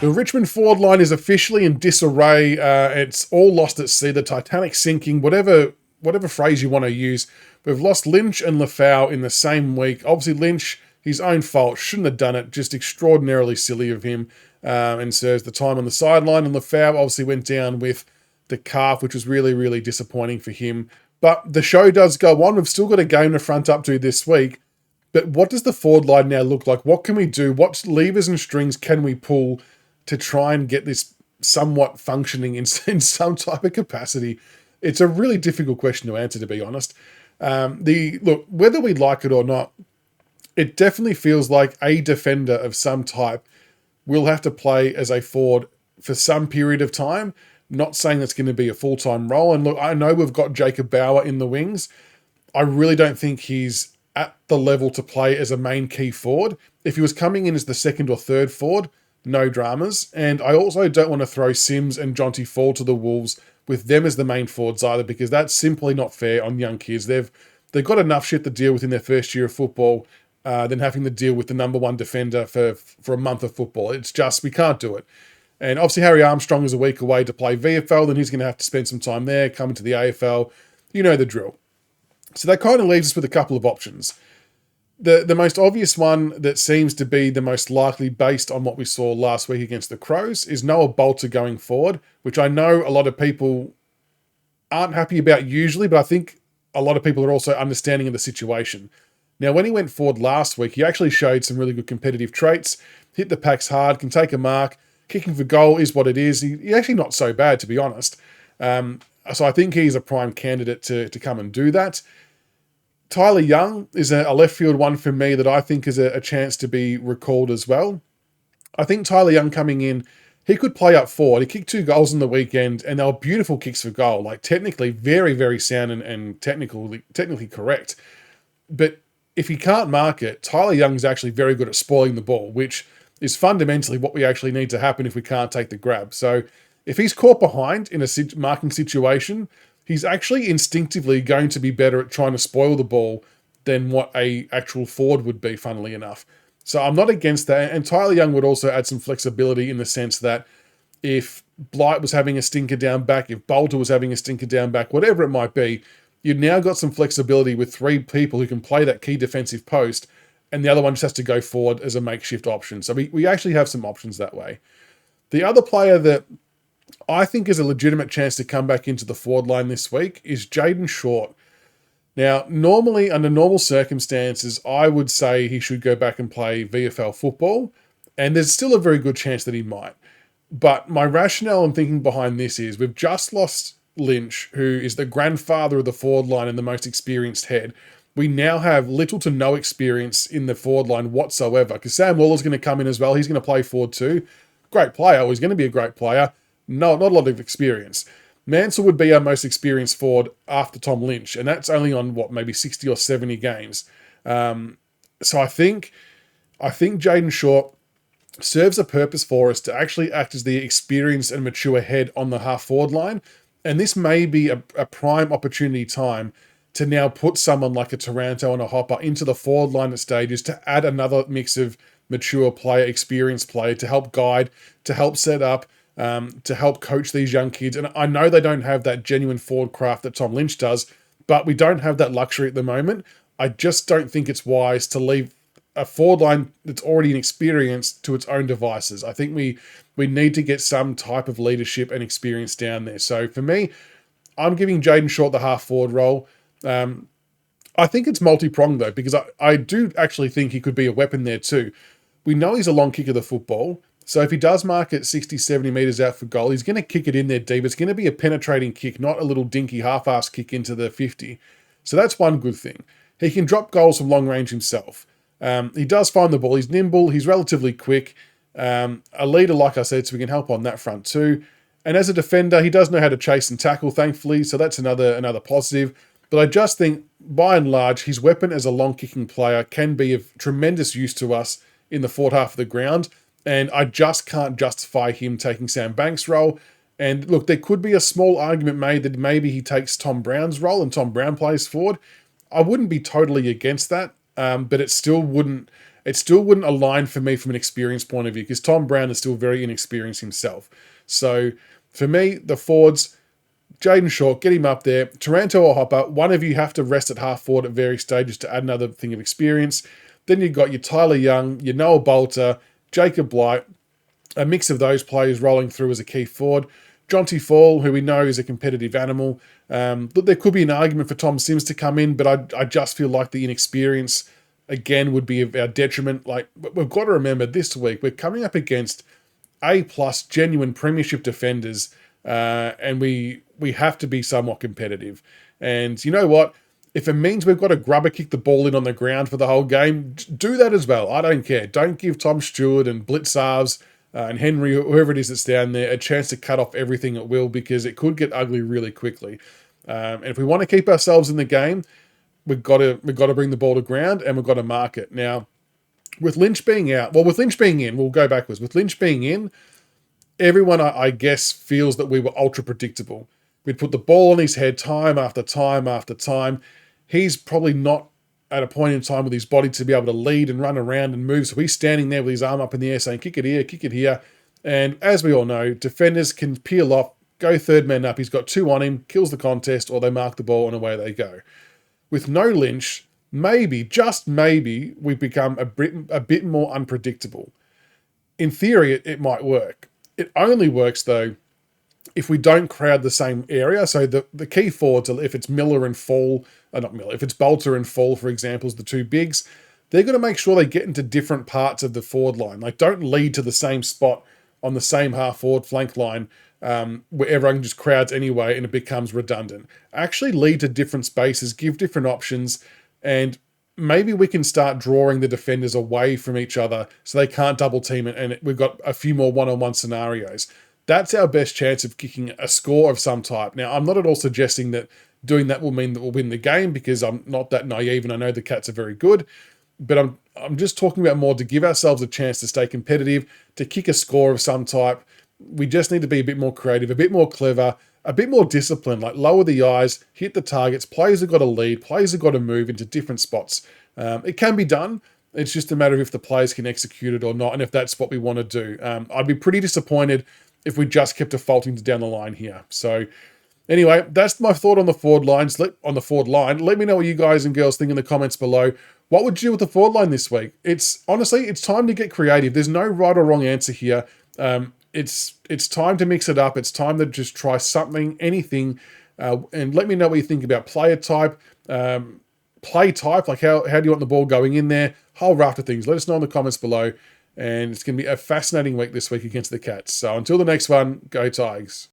The Richmond forward line is officially in disarray. It's all lost at sea. The Titanic sinking, whatever phrase you want to use. We've lost Lynch and Lafau in the same week. Obviously, Lynch, his own fault, shouldn't have done it. Just extraordinarily silly of him, and serves the time on the sideline. And Lafau obviously went down with the calf, which was really, really disappointing for him. But the show does go on. We've still got a game to front up to this week. But what does the forward line now look like? What can we do? What levers and strings can we pull to try and get this somewhat functioning in some type of capacity? It's a really difficult question to answer, to be honest. Look, whether we like it or not, it definitely feels like a defender of some type will have to play as a forward for some period of time. Not saying that's going to be a full-time role. And look, I know we've got Jacob Bauer in the wings. I really don't think he's at the level to play as a main key forward. If he was coming in as the second or third forward, no dramas. And I also don't want to throw Sims and Jonty Fall to the Wolves with them as the main forwards either, because that's simply not fair on young kids. They've got enough shit to deal with in their first year of football than having to deal with the number one defender for a month of football. It's just, we can't do it. And obviously Harry Armstrong is a week away to play VFL, then he's going to have to spend some time there, come into the AFL. You know the drill. So that kind of leaves us with a couple of options. The most obvious one that seems to be the most likely based on what we saw last week against the Crows is Noah Bolter going forward, which I know a lot of people aren't happy about usually, but I think a lot of people are also understanding of the situation. Now, when he went forward last week, he actually showed some really good competitive traits, hit the packs hard, can take a mark, kicking for goal is what it is. He's actually not so bad, to be honest. So I think he's a prime candidate to come and do that. Tyler Young is a left field one for me that I think is a chance to be recalled as well. I think Tyler Young coming in, he could play up forward. He kicked 2 goals in the weekend, and they were beautiful kicks for goal. Like, technically very, very sound and technically correct. But if he can't mark it, Tyler Young is actually very good at spoiling the ball, which is fundamentally what we actually need to happen if we can't take the grab. So if he's caught behind in a marking situation, he's actually instinctively going to be better at trying to spoil the ball than what a actual forward would be, funnily enough. So I'm not against that. And Tyler Young would also add some flexibility in the sense that if Blight was having a stinker down back, if Bolter was having a stinker down back, whatever it might be, you've now got some flexibility with 3 people who can play that key defensive post, and the other one just has to go forward as a makeshift option. So we actually have some options that way. The other player that I think is a legitimate chance to come back into the forward line this week is Jaden Short. Now, normally, under normal circumstances, I would say he should go back and play VFL football, and there's still a very good chance that he might. But my rationale and thinking behind this is we've just lost Lynch, who is the grandfather of the forward line and the most experienced head. We now have little to no experience in the forward line whatsoever, because Sam Waller's going to come in as well. He's going to play forward too. Great player. He's going to be a great player. No, not a lot of experience. Mansell would be our most experienced forward after Tom Lynch, and that's only on, maybe 60 or 70 games. So I think Jaden Short serves a purpose for us to actually act as the experienced and mature head on the half-forward line, and this may be a prime opportunity time to now put someone like a Taranto and a Hopper into the forward line at stages to add another mix of mature player, experienced player to help guide, to help set up, to help coach these young kids. And I know they don't have that genuine forward craft that Tom Lynch does, but we don't have that luxury at the moment. I just don't think it's wise to leave a forward line that's already inexperienced to its own devices. I think we need to get some type of leadership and experience down there. So for me, I'm giving Jaden Short the half-forward role. I think it's multi-pronged though, because I do actually think he could be a weapon there too. We know he's a long kicker of the football, so if he does mark it 60, 70 metres out for goal, he's going to kick it in there deep. It's going to be a penetrating kick, not a little dinky half-ass kick into the 50. So that's one good thing. He can drop goals from long range himself. He does find the ball. He's nimble. He's relatively quick. A leader, like I said, so we can help on that front too. And as a defender, he does know how to chase and tackle, thankfully, so that's another positive. But I just think, by and large, his weapon as a long-kicking player can be of tremendous use to us in the forward half of the ground, and I just can't justify him taking Sam Banks' role. And look, there could be a small argument made that maybe he takes Tom Brown's role and Tom Brown plays forward. I wouldn't be totally against that, but it still wouldn't it still wouldn't align for me from an experience point of view because Tom Brown is still very inexperienced himself. So for me, the forwards, Jaden Short, get him up there. Taranto or Hopper, one of you have to rest at half forward at various stages to add another thing of experience. Then you've got your Tyler Young, your Noah Bolter, Jacob Blight, a mix of those players rolling through as a key forward. Jonty Fall, who we know is a competitive animal. But there could be an argument for Tom Sims to come in, but I just feel like the inexperience, again, would be of our detriment. Like, we've got to remember this week, we're coming up against A-plus genuine premiership defenders, and we have to be somewhat competitive. And you know what? If it means we've got to grubber kick the ball in on the ground for the whole game, do that as well. I don't care. Don't give Tom Stewart and Blitzarves and Henry, whoever it is that's down there, a chance to cut off everything at will because it could get ugly really quickly. And if we want to keep ourselves in the game, we've got to bring the ball to ground and we've got to mark it. Now, with Lynch being out, well, with Lynch being in, we'll go backwards. With Lynch being in, everyone, I guess, feels that we were ultra predictable. We'd put the ball on his head time after time after time. He's probably not at a point in time with his body to be able to lead and run around and move. So he's standing there with his arm up in the air saying, kick it here, kick it here. And as we all know, defenders can peel off, go third man up. He's got two on him, kills the contest, or they mark the ball and away they go. With no Lynch, maybe, just maybe, we've become a bit more unpredictable. In theory, it might work. It only works, though, if we don't crowd the same area. So the key forwards, if it's Miller and Fall, not Miller, if it's Bolter and Fall, for example, is the two bigs, they're going to make sure they get into different parts of the forward line. Like, don't lead to the same spot on the same half-forward flank line where everyone just crowds anyway and it becomes redundant. Actually lead to different spaces, give different options, and maybe we can start drawing the defenders away from each other so they can't double team it, and we've got a few more one-on-one scenarios. That's our best chance of kicking a score of some type. Now, I'm not at all suggesting that doing that will mean that we'll win the game because I'm not that naive and I know the Cats are very good. But I'm just talking about more to give ourselves a chance to stay competitive, to kick a score of some type. We just need to be a bit more creative, a bit more clever, a bit more disciplined, like lower the eyes, hit the targets. Players have got to lead. Players have got to move into different spots. It can be done. It's just a matter of if the players can execute it or not and if that's what we want to do. I'd be pretty disappointed if we just kept defaulting to down the line here. So anyway, that's my thought on the forward line. Let me know what you guys and girls think in the comments below. What would you do with the forward line this week? It's time to get creative. There's no right or wrong answer here. It's time to mix it up. It's time to just try something, anything, and let me know what you think about player type, play type, like how do you want the ball going in there, whole raft of things. Let us know in the comments below, and it's going to be a fascinating week this week against the Cats. So until the next one, go Tigers.